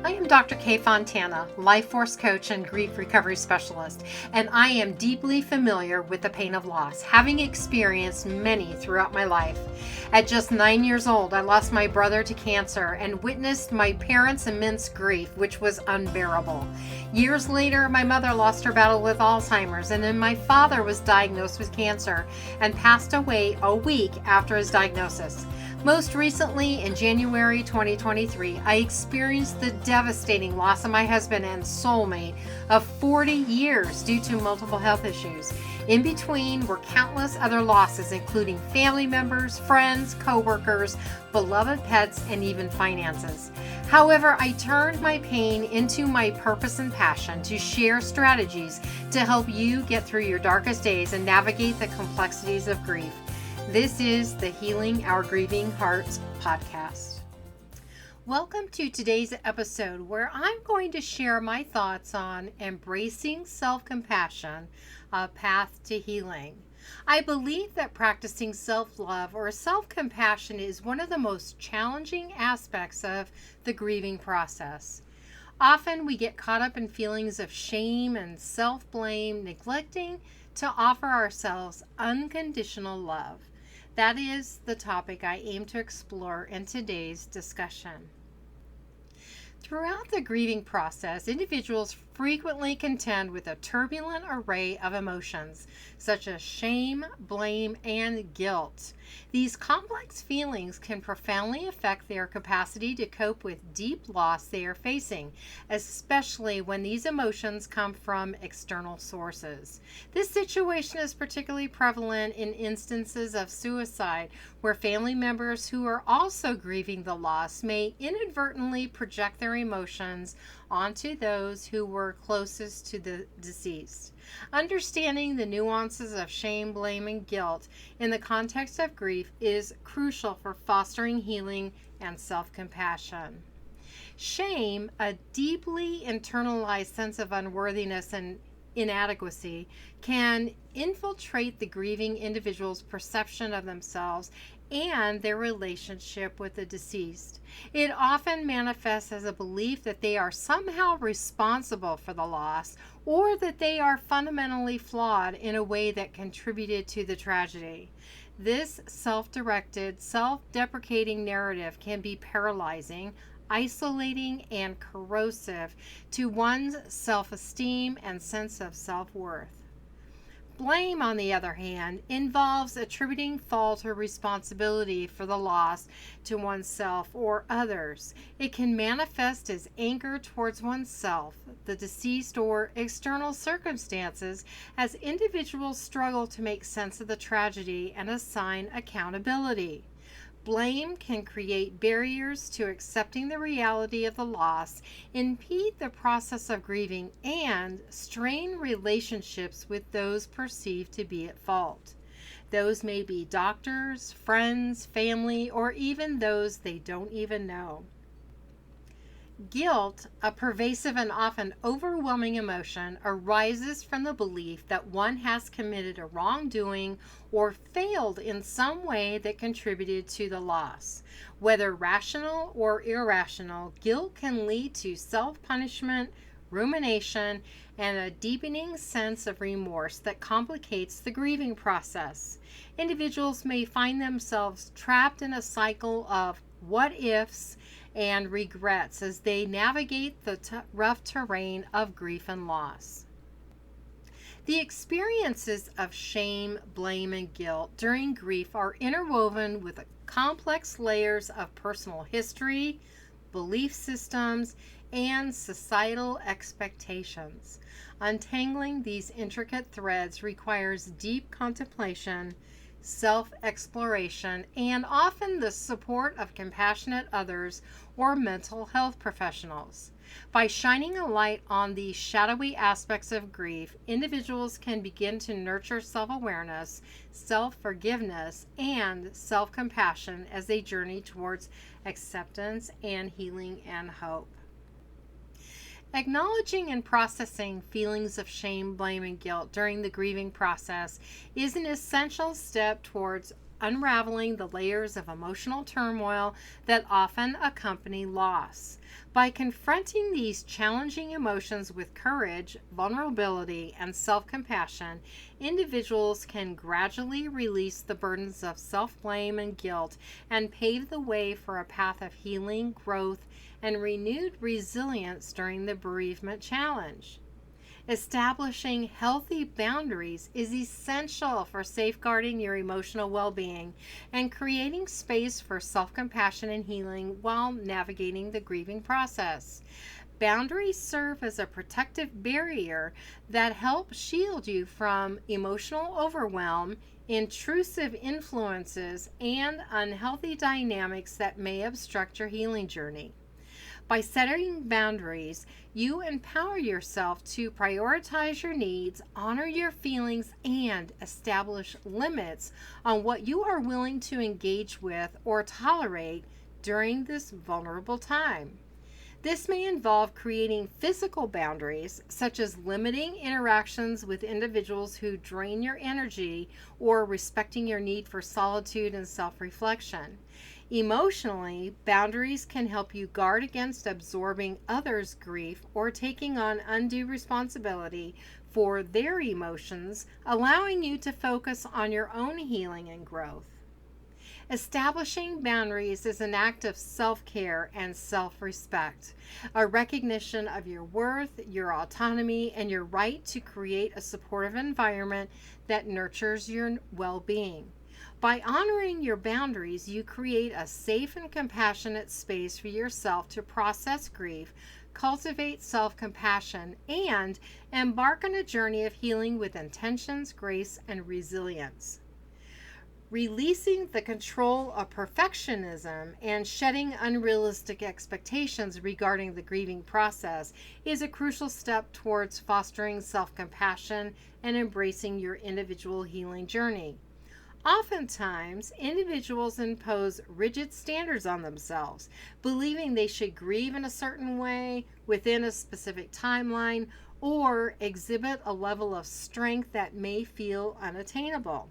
I am Dr. Kay Fontana, life force coach and grief recovery specialist, and I am deeply familiar with the pain of loss, having experienced many throughout my life. At just 9 years old, I lost my brother to cancer and witnessed my parents' immense grief, which was unbearable. Years later, my mother lost her battle with Alzheimer's, and then my father was diagnosed with cancer and passed away a week after his diagnosis. Most recently, in January 2023, I experienced the devastating loss of my husband and soulmate of 40 years due to multiple health issues. In between were countless other losses, including family members, friends, co-workers, beloved pets, and even finances. However, I turned my pain into my purpose and passion to share strategies to help you get through your darkest days and navigate the complexities of grief. This is the Healing Our Grieving Hearts podcast. Welcome to today's episode where I'm going to share my thoughts on embracing self-compassion, a path to healing. I believe that practicing self-love or self-compassion is one of the most challenging aspects of the grieving process. Often we get caught up in feelings of shame and self-blame, neglecting to offer ourselves unconditional love. That is the topic I aim to explore in today's discussion. Throughout the grieving process, individuals frequently contend with a turbulent array of emotions, such as shame, blame, and guilt. These complex feelings can profoundly affect their capacity to cope with deep loss they are facing, especially when these emotions come from external sources. This situation is particularly prevalent in instances of suicide, where family members who are also grieving the loss may inadvertently project their emotions onto those who were closest to the deceased. Understanding the nuances of shame, blame, and guilt in the context of grief is crucial for fostering healing and self-compassion. Shame, a deeply internalized sense of unworthiness and inadequacy, can infiltrate the grieving individual's perception of themselves and their relationship with the deceased. It often manifests as a belief that they are somehow responsible for the loss, or that they are fundamentally flawed in a way that contributed to the tragedy. This self-directed, self-deprecating narrative can be paralyzing, isolating, and corrosive to one's self-esteem and sense of self-worth. Blame, on the other hand, involves attributing fault or responsibility for the loss to oneself or others. It can manifest as anger towards oneself, the deceased, or external circumstances as individuals struggle to make sense of the tragedy and assign accountability. Blame can create barriers to accepting the reality of the loss, impede the process of grieving, and strain relationships with those perceived to be at fault. Those may be doctors, friends, family, or even those they don't even know. Guilt, a pervasive and often overwhelming emotion, arises from the belief that one has committed a wrongdoing or failed in some way that contributed to the loss. Whether rational or irrational, guilt can lead to self-punishment, rumination, and a deepening sense of remorse that complicates the grieving process. Individuals may find themselves trapped in a cycle of what-ifs and regrets as they navigate the rough terrain of grief and loss. The experiences of shame, blame, and guilt during grief are interwoven with complex layers of personal history, belief systems, and societal expectations. Untangling these intricate threads requires deep contemplation, self-exploration, and often the support of compassionate others or mental health professionals. By shining a light on these shadowy aspects of grief, individuals can begin to nurture self-awareness, self-forgiveness, and self-compassion as they journey towards acceptance and healing and hope. Acknowledging and processing feelings of shame, blame, and guilt during the grieving process is an essential step towards unraveling the layers of emotional turmoil that often accompany loss. By confronting these challenging emotions with courage, vulnerability, and self compassion, individuals can gradually release the burdens of self blame and guilt and pave the way for a path of healing, growth, and renewed resilience during the bereavement challenge. Establishing healthy boundaries is essential for safeguarding your emotional well being and creating space for self compassion and healing while navigating the grieving process. Boundaries serve as a protective barrier that help shield you from emotional overwhelm, intrusive influences, and unhealthy dynamics that may obstruct your healing journey. By setting boundaries, you empower yourself to prioritize your needs, honor your feelings, and establish limits on what you are willing to engage with or tolerate during this vulnerable time. This may involve creating physical boundaries, such as limiting interactions with individuals who drain your energy or respecting your need for solitude and self reflection. Emotionally, boundaries can help you guard against absorbing others' grief or taking on undue responsibility for their emotions, allowing you to focus on your own healing and growth. Establishing boundaries is an act of self-care and self-respect, a recognition of your worth, your autonomy, and your right to create a supportive environment that nurtures your well-being. By honoring your boundaries, you create a safe and compassionate space for yourself to process grief, cultivate self-compassion, and embark on a journey of healing with intentions, grace, and resilience. Releasing the control of perfectionism and shedding unrealistic expectations regarding the grieving process is a crucial step towards fostering self-compassion and embracing your individual healing journey. Oftentimes, individuals impose rigid standards on themselves, believing they should grieve in a certain way within a specific timeline or exhibit a level of strength that may feel unattainable.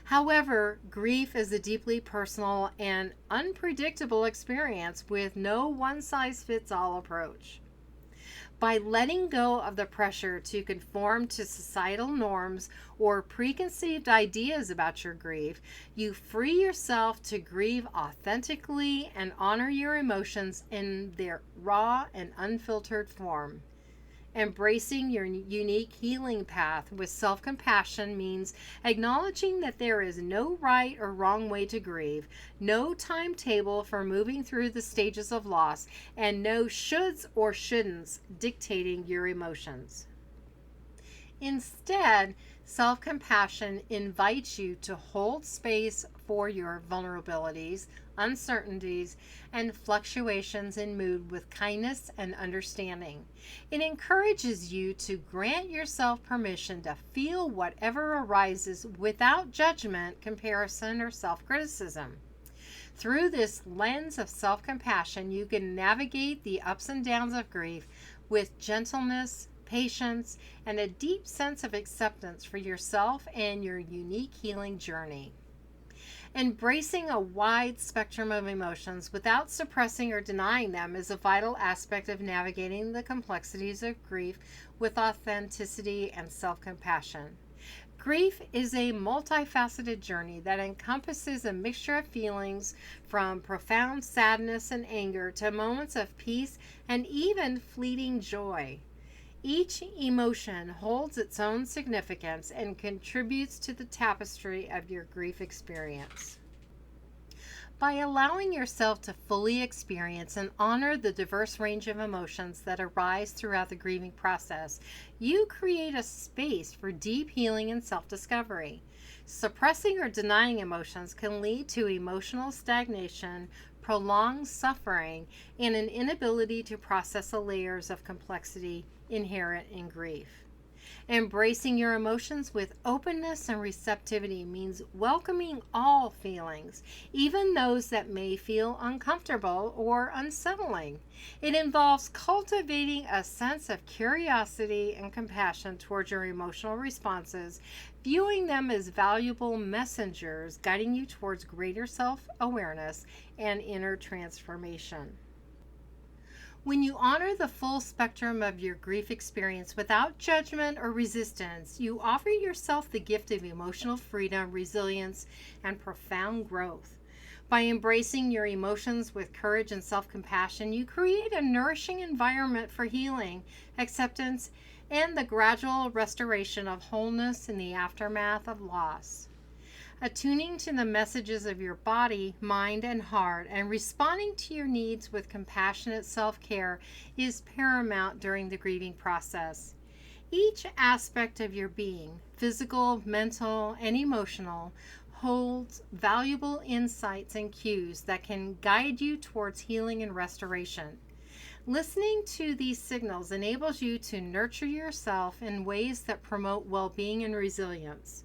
However, grief is a deeply personal and unpredictable experience with no one-size-fits-all approach. By letting go of the pressure to conform to societal norms or preconceived ideas about your grief, you free yourself to grieve authentically and honor your emotions in their raw and unfiltered form. Embracing your unique healing path with self-compassion means acknowledging that there is no right or wrong way to grieve, no timetable for moving through the stages of loss, and no shoulds or shouldn'ts dictating your emotions. Instead, self-compassion invites you to hold space for your vulnerabilities, uncertainties, and fluctuations in mood with kindness and understanding. It encourages you to grant yourself permission to feel whatever arises without judgment, comparison, or self-criticism. Through this lens of self-compassion, you can navigate the ups and downs of grief with gentleness, patience, and a deep sense of acceptance for yourself and your unique healing journey. Embracing a wide spectrum of emotions without suppressing or denying them is a vital aspect of navigating the complexities of grief with authenticity and self-compassion. Grief is a multifaceted journey that encompasses a mixture of feelings from profound sadness and anger to moments of peace and even fleeting joy. Each emotion holds its own significance and contributes to the tapestry of your grief experience. By allowing yourself to fully experience and honor the diverse range of emotions that arise throughout the grieving process, you create a space for deep healing and self-discovery. Suppressing or denying emotions can lead to emotional stagnation, prolonged suffering, and an inability to process the layers of complexity inherent in grief. Embracing your emotions with openness and receptivity means welcoming all feelings, even those that may feel uncomfortable or unsettling. It involves cultivating a sense of curiosity and compassion towards your emotional responses, viewing them as valuable messengers guiding you towards greater self-awareness and inner transformation. When you honor the full spectrum of your grief experience without judgment or resistance, you offer yourself the gift of emotional freedom, resilience, and profound growth. By embracing your emotions with courage and self-compassion, you create a nourishing environment for healing, acceptance, and the gradual restoration of wholeness in the aftermath of loss. Attuning to the messages of your body, mind, and heart, and responding to your needs with compassionate self-care is paramount during the grieving process. Each aspect of your being, physical, mental, and emotional, holds valuable insights and cues that can guide you towards healing and restoration. Listening to these signals enables you to nurture yourself in ways that promote well-being and resilience.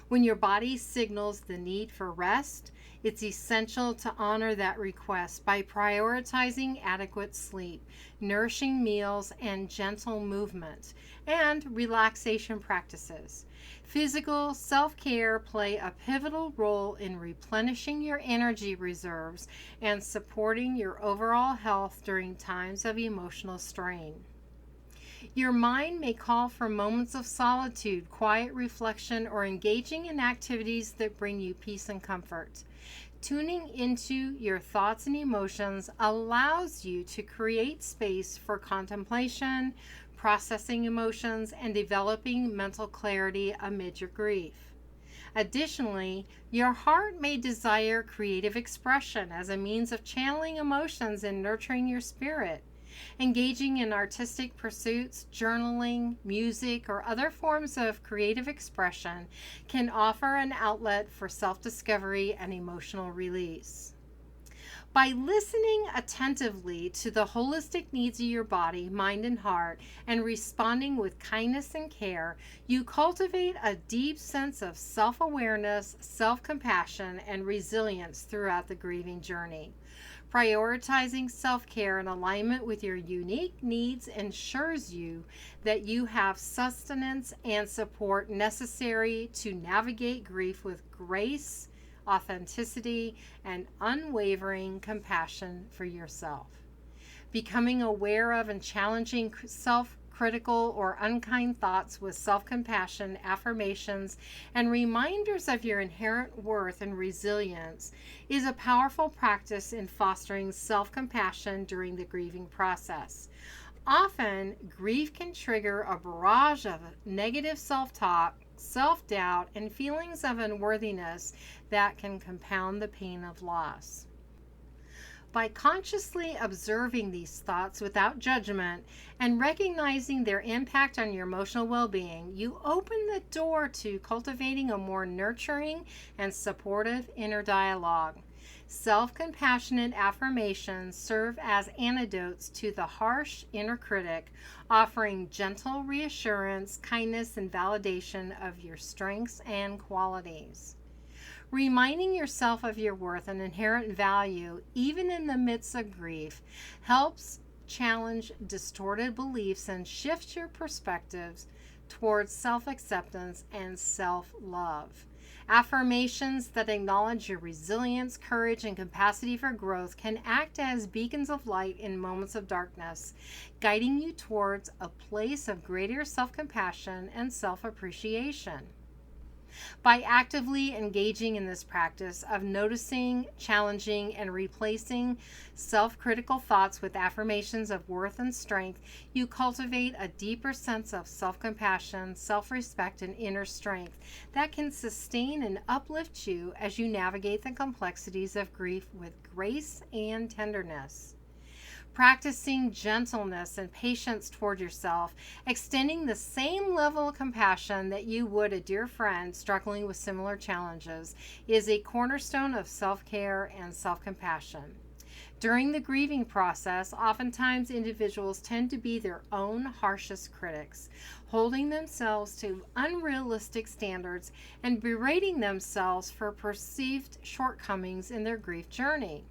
When your body signals the need for rest, it's essential to honor that request by prioritizing adequate sleep, nourishing meals, and gentle movement, and relaxation practices. Physical self-care play a pivotal role in replenishing your energy reserves and supporting your overall health during times of emotional strain. Your mind may call for moments of solitude, quiet reflection, or engaging in activities that bring you peace and comfort. Tuning into your thoughts and emotions allows you to create space for contemplation, processing emotions, and developing mental clarity amid your grief. Additionally, your heart may desire creative expression as a means of channeling emotions and nurturing your spirit. Engaging in artistic pursuits, journaling, music, or other forms of creative expression can offer an outlet for self-discovery and emotional release. By listening attentively to the holistic needs of your body, mind, and heart, and responding with kindness and care, you cultivate a deep sense of self-awareness, self-compassion, and resilience throughout the grieving journey. Prioritizing self-care in alignment with your unique needs ensures you that you have sustenance and support necessary to navigate grief with grace, authenticity, and unwavering compassion for yourself. Becoming aware of and challenging self-critical or unkind thoughts with self-compassion, affirmations, and reminders of your inherent worth and resilience is a powerful practice in fostering self-compassion during the grieving process. Often, grief can trigger a barrage of negative self-talk, self-doubt, and feelings of unworthiness that can compound the pain of loss. By consciously observing these thoughts without judgment and recognizing their impact on your emotional well-being, you open the door to cultivating a more nurturing and supportive inner dialogue. Self-compassionate affirmations serve as antidotes to the harsh inner critic, offering gentle reassurance, kindness, and validation of your strengths and qualities. Reminding yourself of your worth and inherent value, even in the midst of grief, helps challenge distorted beliefs and shift your perspectives towards self-acceptance and self-love. Affirmations that acknowledge your resilience, courage, and capacity for growth can act as beacons of light in moments of darkness, guiding you towards a place of greater self-compassion and self-appreciation. By actively engaging in this practice of noticing, challenging, and replacing self-critical thoughts with affirmations of worth and strength, you cultivate a deeper sense of self-compassion, self-respect, and inner strength that can sustain and uplift you as you navigate the complexities of grief with grace and tenderness. Practicing gentleness and patience toward yourself, extending the same level of compassion that you would a dear friend struggling with similar challenges, is a cornerstone of self-care and self-compassion. During the grieving process, oftentimes individuals tend to be their own harshest critics, holding themselves to unrealistic standards and berating themselves for perceived shortcomings in their grief journey.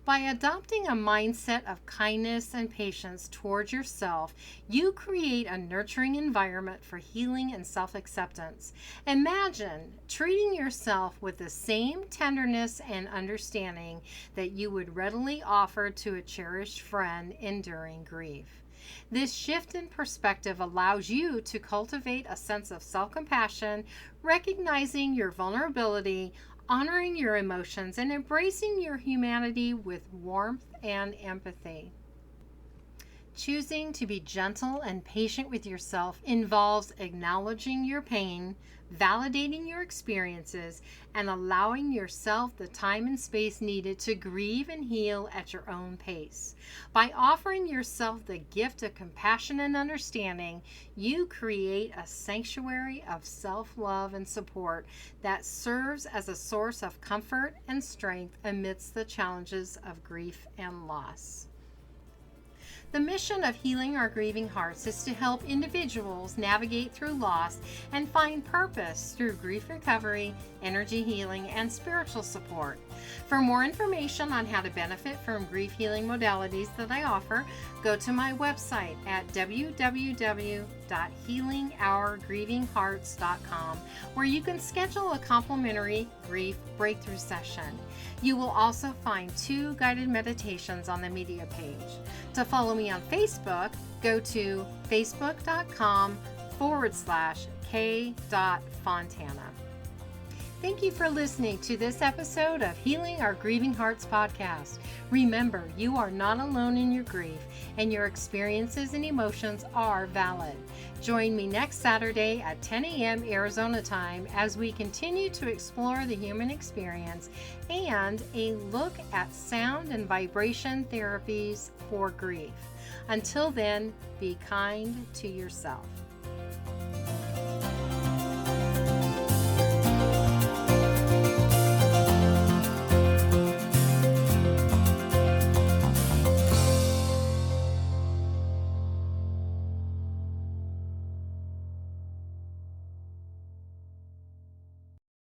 By adopting a mindset of kindness and patience towards yourself, you create a nurturing environment for healing and self-acceptance. Imagine treating yourself with the same tenderness and understanding that you would readily offer to a cherished friend enduring grief. This shift in perspective allows you to cultivate a sense of self-compassion, recognizing your vulnerability, honoring your emotions, and embracing your humanity with warmth and empathy. Choosing to be gentle and patient with yourself involves acknowledging your pain, validating your experiences, and allowing yourself the time and space needed to grieve and heal at your own pace. By offering yourself the gift of compassion and understanding, you create a sanctuary of self-love and support that serves as a source of comfort and strength amidst the challenges of grief and loss. The mission of Healing Our Grieving Hearts is to help individuals navigate through loss and find purpose through grief recovery, energy healing, and spiritual support. For more information on how to benefit from grief healing modalities that I offer, go to my website at www.healingourgrievinghearts.com, where you can schedule a complimentary grief breakthrough session. You will also find 2 guided meditations on the media page. To follow me on Facebook, go to facebook.com/k.fontana. Thank you for listening to this episode of Healing Our Grieving Hearts podcast. Remember, you are not alone in your grief, and your experiences and emotions are valid. Join me next Saturday at 10 a.m. Arizona time as we continue to explore the human experience and a look at sound and vibration therapies for grief. Until then, be kind to yourself.